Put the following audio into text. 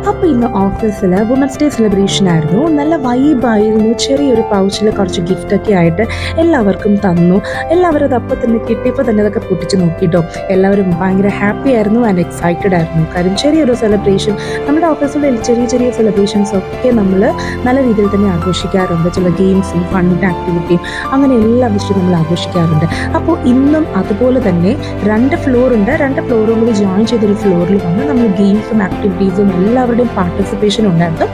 അപ്പോൾ ഇന്ന് ഓഫീസിൽ വുമൻസ് ഡേ സെലിബ്രേഷൻ ആയിരുന്നു. നല്ല വൈബായിരുന്നു. ചെറിയൊരു പൗച്ചിൽ കുറച്ച് ഗിഫ്റ്റൊക്കെ ആയിട്ട് എല്ലാവർക്കും തന്നു. എല്ലാവരും അത് അപ്പം തന്നെ കിട്ടിയപ്പോൾ തന്നെ അതൊക്കെ പൊട്ടിച്ച് നോക്കിയിട്ടോ. എല്ലാവരും ഭയങ്കര ഹാപ്പി ആയിരുന്നു ആൻഡ് എക്സൈറ്റഡ് ആയിരുന്നു. കാര്യം ചെറിയൊരു സെലിബ്രേഷൻ, നമ്മുടെ ഓഫീസിലെ ചെറിയ ചെറിയ സെലിബ്രേഷൻസ് ഒക്കെ നമ്മൾ നല്ല രീതിയിൽ തന്നെ ആഘോഷിക്കാറുണ്ട്. ചില ഗെയിംസും ഫണ്ട് ആക്ടിവിറ്റിയും അങ്ങനെ എല്ലാം വെച്ചിട്ട് നമ്മൾ ആഘോഷിക്കാറുണ്ട്. അപ്പോൾ ഇന്നും അതുപോലെ തന്നെ 2 ഫ്ലോറുണ്ട്. 2 ഫ്ലോറും കൂടി ജോയിൻ ചെയ്തൊരു ഫ്ലോറിൽ വന്ന് നമ്മൾ ഗെയിംസും ആക്ടിവിറ്റീസും എല്ലാവരുടെയും പാർട്ടിസിപ്പേഷൻ ഉണ്ടായിരുന്നു.